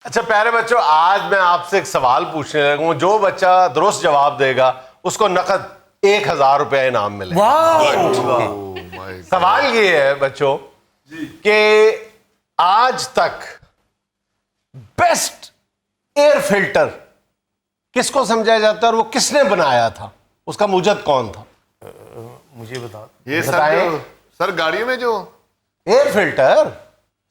اچھا پیارے بچوں، آج میں آپ سے ایک سوال پوچھنے لگا ہوں. جو بچہ درست جواب دے گا اس کو نقد 1000 روپے انعام ملے. سوال یہ ہے بچوں کہ آج تک بیسٹ ایئر فلٹر کس کو سمجھا جاتا ہے اور وہ کس نے بنایا تھا؟ اس کا موجد کون تھا؟ مجھے بتا. یہ سر گاڑیوں میں جو ایئر فلٹر،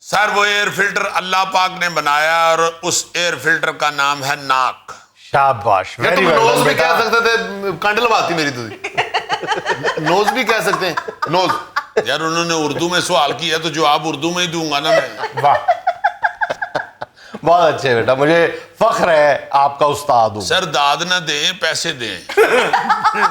سر وہ ایئر فلٹر اللہ پاک نے بنایا اور اس ایئر فلٹر کا نام ہے ناک. شاباش. تم نوز بھی کہہ سکتے تھے، کنڈ لواتی میری تو نوز بھی کہہ سکتے ہیں. نوز یار انہوں نے اردو میں سوال کیا تو جواب اردو میں ہی دوں گا نا میں. واہ بہت اچھے بیٹا، مجھے فخر ہے آپ کا استاد ہوں. سر داد نہ دیں، پیسے دیں.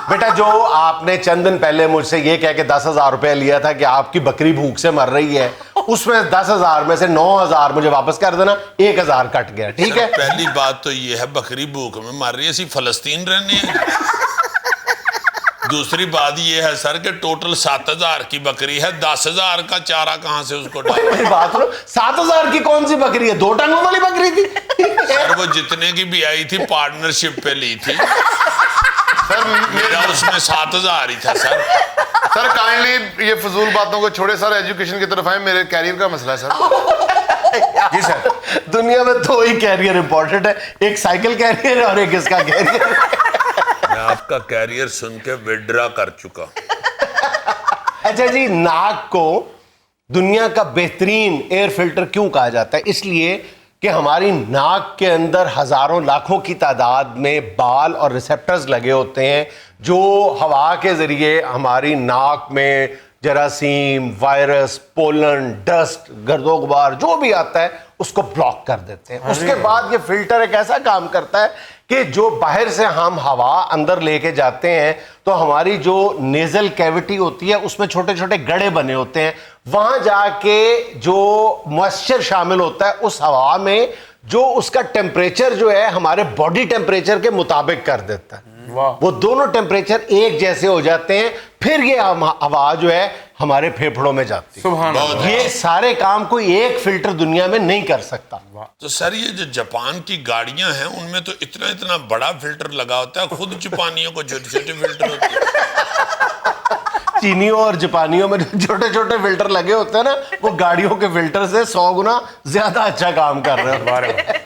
بیٹا جو آپ نے چند دن پہلے مجھ سے یہ کہہ کے 10,000 روپے لیا تھا کہ آپ کی بکری بھوک سے مر رہی ہے، اس میں 10,000 میں سے 9,000 مجھے واپس کر دینا، 1,000 کٹ گیا. ٹھیک ہے. پہلی بات تو یہ ہے بکری بھوک میں مر رہی ہے، اسی فلسطین رہنے ہیں. دوسری بات یہ ہے سر کہ ٹوٹل 7,000 کی بکری ہے، 10,000 کا چارہ کہاں سے اس کو ڈالیں؟ میری بات سنو، 7,000 کی کون سی بکری ہے؟ 2 ٹانگوں والی بکری تھی. سر وہ جتنے کی بھی آئی تھی پارٹنرشپ پہ لی تھی. سر میرا اس میں 7,000 ہی تھا. سر کائنڈلی یہ فضول باتوں کو چھوڑے سر، ایجوکیشن کی طرف آئیں. میرے کیریئر کا مسئلہ ہے سر. جی سر. دنیا میں 2 ہی کیریئر امپورٹنٹ ہے، ایک سائیکل کیریئر اور ایک اس کا کیریئر. میں آپ کا کیریئر سن کے وڈرا کر چکا. اچھا جی، ناک کو دنیا کا بہترین ایئر فلٹر کیوں کہا جاتا ہے؟ اس لیے کہ ہماری ناک کے اندر ہزاروں لاکھوں کی تعداد میں بال اور ریسیپٹرز لگے ہوتے ہیں جو ہوا کے ذریعے ہماری ناک میں جراثیم، وائرس، پولن، ڈسٹ، گرد و غبار جو بھی آتا ہے اس کو بلاک کر دیتے ہیں. اس کے بعد یہ فلٹر ایک ایسا کام کرتا ہے کہ جو باہر سے ہم ہوا اندر لے کے جاتے ہیں تو ہماری جو نیزل کیوٹی ہوتی ہے اس میں چھوٹے چھوٹے گڑھے بنے ہوتے ہیں، وہاں جا کے جو موئسچر شامل ہوتا ہے اس ہوا میں، جو اس کا ٹیمپریچر جو ہے ہمارے باڈی ٹیمپریچر کے مطابق کر دیتا ہے. وہ دونوں ٹیمپریچر ایک جیسے ہو جاتے ہیں، پھر یہ ہوا جو ہے ہمارے پھیپھڑوں میں جاتی ہے. یہ سارے کام کوئی ایک فلٹر دنیا میں نہیں کر سکتا. تو سر یہ جو جاپان کی گاڑیاں ہیں ان میں تو اتنا بڑا فلٹر لگا ہوتا ہے، خود جاپانیوں کو چھوٹے چھوٹے فلٹر ہوتے ہیں. چینیوں اور جاپانیوں میں جو چھوٹے چھوٹے فلٹر لگے ہوتے ہیں نا، وہ گاڑیوں کے فلٹر سے 100 گنا زیادہ اچھا کام کر رہے ہیں.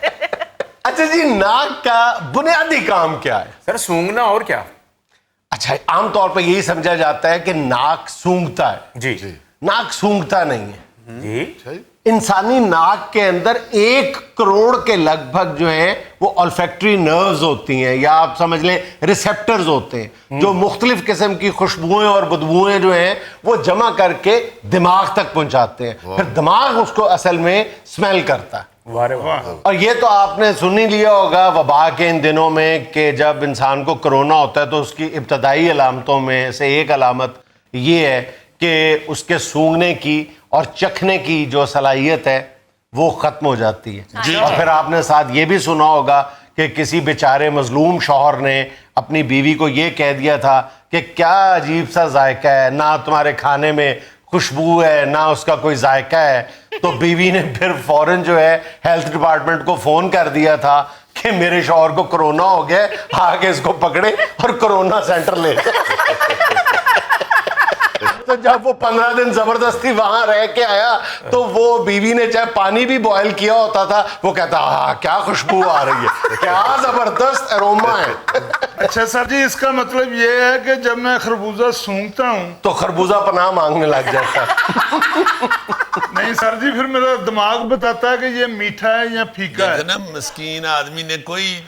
اچھا جی، ناک کا بنیادی کام کیا ہے؟ سر سونگنا اور کیا؟ اچھا عام طور پہ یہی سمجھا جاتا ہے کہ ناک سونگتا ہے. جی ناک سونگتا نہیں ہے. جی. انسانی ناک کے اندر 1 کروڑ کے لگ بھگ جو ہیں وہ olfactory نروز ہوتی ہیں، یا آپ سمجھ لیں ریسیپٹرز ہوتے ہیں جو مختلف قسم کی خوشبوئیں اور بدبوئیں جو ہیں وہ جمع کر کے دماغ تک پہنچاتے ہیں. پھر دماغ اس کو اصل میں اسمیل کرتا ہے. اور یہ تو آپ نے سن ہی لیا ہوگا وبا کے ان دنوں میں کہ جب انسان کو کرونا ہوتا ہے تو اس کی ابتدائی علامتوں میں سے ایک علامت یہ ہے کہ اس کے سونگنے کی اور چکھنے کی جو صلاحیت ہے وہ ختم ہو جاتی ہے. اور پھر آپ نے ساتھ یہ بھی سنا ہوگا کہ کسی بیچارے مظلوم شوہر نے اپنی بیوی کو یہ کہہ دیا تھا کہ کیا عجیب سا ذائقہ ہے، نہ تمہارے کھانے میں خوشبو ہے نہ اس کا کوئی ذائقہ ہے. تو بیوی نے پھر فوراً جو ہے ہیلتھ ڈپارٹمنٹ کو فون کر دیا تھا کہ میرے شوہر کو کرونا ہو گیا، آگے اس کو پکڑے اور کرونا سینٹر لے. تو جب وہ 15 دن زبردستی وہاں رہ کے آیا تو وہ بیوی نے چاہے پانی بھی بوائل کیا ہوتا تھا وہ کہتا ہاں کیا خوشبو آ رہی ہے، کیا زبردست اروما ہے. اچھا سر جی، اس کا مطلب یہ ہے کہ جب میں خربوزہ سونگتا ہوں تو خربوزہ پناہ مانگنے لگ جاتا ہے. نہیں سر جی، پھر میرا دماغ بتاتا ہے کہ یہ میٹھا ہے یا پھیکا ہے. نا مسکین آدمی نے کوئی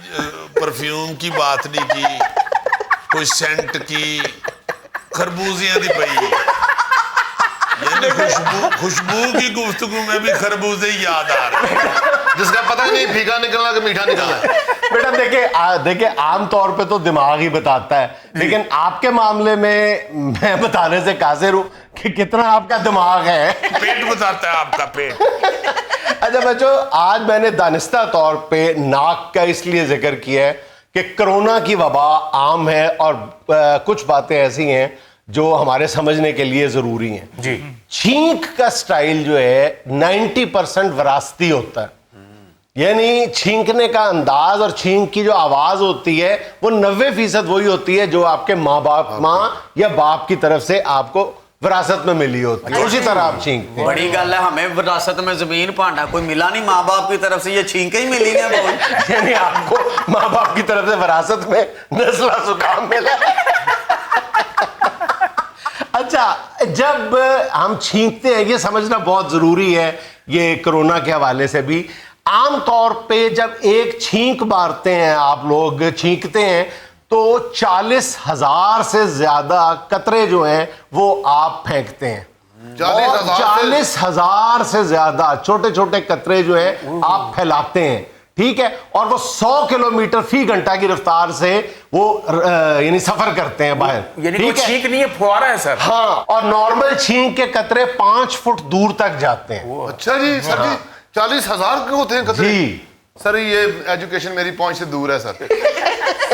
پرفیوم کی بات نہیں کی، کوئی سینٹ کی، خربوزیاں دی پئی. یعنی خوشبو کی گفتگو میں بھی خربوزے یاد آ رہے ہیں جس کا پتہ نہیں پھیکا نکلنا کہ میٹھا نکلنا ہے. بیٹا دیکھیں عام طور پہ تو دماغ ہی بتاتا ہے، لیکن آپ کے معاملے میں میں بتانے سے قاصر ہوں کہ کتنا آپ کا دماغ ہے. پیٹ بتاتا ہے آپ کا پیٹ. اچھا بچوں، آج میں نے دانستہ طور پہ ناک کا اس لیے ذکر کیا ہے کہ کرونا کی وبا عام ہے اور کچھ باتیں ایسی ہیں جو ہمارے سمجھنے کے لیے ضروری ہیں. جی. چھینک کا سٹائل جو ہے 90% وراثتی ہوتا ہے. یعنی چھینکنے کا انداز اور چھینک کی جو آواز ہوتی ہے وہ 90% وہی ہوتی ہے جو آپ کے ماں یا باپ کی طرف سے آپ کو وراثت میں ملی ہوتی ہے، اسی طرح آپ چھینکتے ہیں. بڑی گل ہے، ہمیں وراثت میں زمین پانڈا کوئی ملا نہیں، ماں باپ کی طرف سے یہ چھینکیں ہی ملی ہیں بہت. یعنی آپ کو ماں باپ کی طرف سے وراثت میں نزلہ زکام ملا. اچھا، جب ہم چھینکتے ہیں یہ سمجھنا بہت ضروری ہے، یہ کرونا کے حوالے سے بھی. عام طور پہ جب ایک چھینک مارتے ہیں، آپ لوگ چھینکتے ہیں تو 40,000 سے زیادہ قطرے جو ہیں وہ آپ پھینکتے ہیں. 40,000 سے زیادہ چھوٹے چھوٹے قطرے جو ہیں آپ پھیلاتے ہیں، ٹھیک ہے، اور وہ 100 کلومیٹر فی گھنٹہ کی رفتار سے وہ یعنی سفر کرتے ہیں باہر. یعنی کوئی چھینک نہیں ہے، فوارہ ہے سر. ہاں، اور نارمل چھینک کے قطرے 5 فٹ دور تک جاتے ہیں. اچھا جی سر جی 40,000 کے ہوتے ہیں قطرے؟ جی سر یہ ایجوکیشن میری پہنچ سے دور ہے سر.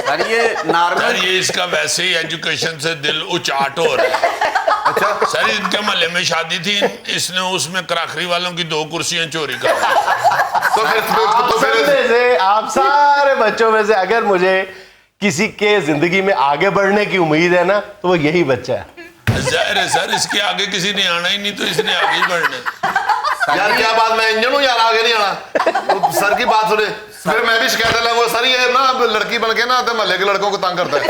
سر یہ نارمل، یہ اس کا ویسے ہی ایجوکیشن سے دل اچاٹ ہو رہا ہے. اچھا سر ان کے محلے میں شادی تھی، اس نے اس میں کراکری والوں کی 2 کرسیاں چوری کر دی. تو آپ پھر سب میں سے، آپ سارے بچوں میں سے اگر مجھے کسی کے زندگی میں آگے بڑھنے کی امید ہے نا تو وہ یہی بچہ ہے. ظاہر ہے سر اس کے آگے کسی نے آنا ہی نہیں تو اس نے آگے ہی بڑھنا. یار کیا بات، میں انجن ہوں یار، آگے نہیں آنا. سر کی بات سنے، پھر میں بھی شکایت لگوں سر یہ نا لڑکی بن کے نا تو محلے کے لڑکوں کو تنگ کرتا ہے.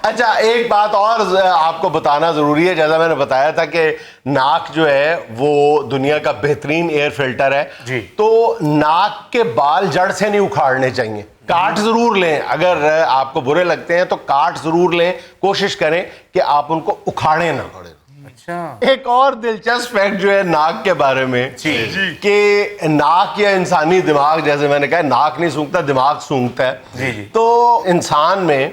اچھا، ایک بات اور آپ کو بتانا ضروری ہے. جیسا میں نے بتایا تھا کہ ناک جو ہے وہ دنیا کا بہترین ایئر فلٹر ہے جی. تو ناک کے بال جڑ سے نہیں اکھاڑنے چاہیے. کاٹ ضرور لیں، اگر آپ کو برے لگتے ہیں تو کاٹ ضرور لیں، کوشش کریں کہ آپ ان کو اکھاڑیں نہ. اچھا ایک اور دلچسپ فیکٹ جو ہے ناک کے بارے میں جی کہ ناک یا انسانی دماغ، جیسے میں نے کہا ناک نہیں سونگتا دماغ سونگتا ہے. جی جی. تو انسان میں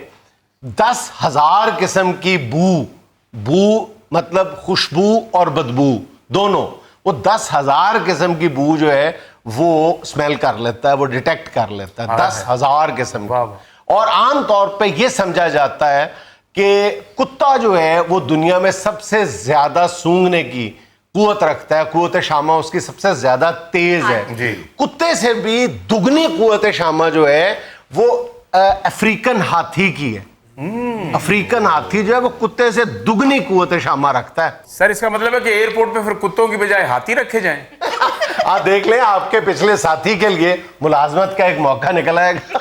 10,000 قسم کی بو مطلب خوشبو اور بدبو دونوں، وہ 10,000 قسم کی بو جو ہے وہ اسمیل کر لیتا ہے، وہ ڈیٹیکٹ کر لیتا ہے. 10,000 قسم کی. اور عام طور پہ یہ سمجھا جاتا ہے کہ کتا جو ہے وہ دنیا میں سب سے زیادہ سونگنے کی قوت رکھتا ہے، قوت شامہ اس کی سب سے زیادہ تیز ہے. جی. کتے سے بھی دگنی قوت شامہ جو ہے وہ افریقن ہاتھی کی ہے. افریقن ہاتھی جو ہے وہ کتے سے دگنی قوت شامہ رکھتا ہے. سر اس کا مطلب ہے کہ ایئرپورٹ پہ پھر کتوں کی بجائے ہاتھی رکھے جائیں. آپ دیکھ لیں آپ کے پچھلے ساتھی کے لیے ملازمت کا ایک موقع نکل آئے گا.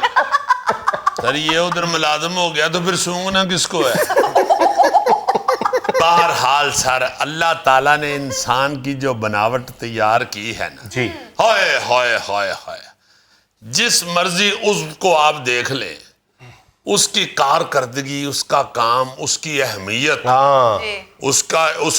سر یہ ادھر ملازم ہو گیا تو پھر سونگنا کس کو ہے. بہرحال سر اللہ تعالیٰ نے انسان کی جو بناوٹ تیار کی ہے نا، جی ہائے ہائے ہائے ہائے، جس مرضی عضو کو آپ دیکھ لیں اس کی کارکردگی، اس کا کام، اس کی اہمیت، ہاں، اس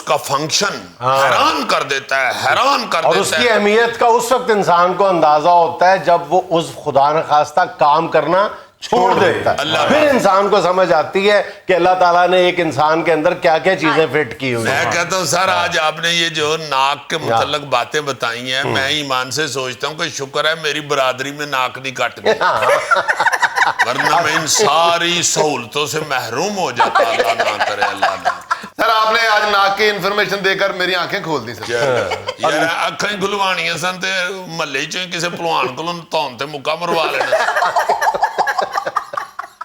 کا فنکشن حیران کر دیتا ہے، حیران کر اور دیتا اس کی ہے. اہمیت کا اس وقت انسان کو اندازہ ہوتا ہے جب وہ عضو خدا نخواستہ کام کرنا چھوڑ دیتا ہے. پھر انسان کو سمجھ آتی ہے کہ اللہ تعالیٰ نے ایک انسان کے اندر کیا کیا چیزیں فٹ کی ہوئی میں ہیں. کہتا ہوں سر آج آپ نے یہ جو ناک کے متعلق باتیں بتائی ہیں، میں ایمان سے سوچتا ہوں کہ شکر ہے میری برادری میں ناک نہیں کٹ گئی، ورنہ میں ان ساری سہولتوں سے محروم ہو جاتا. اللہ نہ کرے، اللہ نہ. سر آپ نے آج ناک کی انفارمیشن دے کر میری آنکھیں کھول دی سر. یار اکھاں کھلوانیاں سن تے محلے چوں کسے پلوان کولوں تون تے مکہ مروا لینا.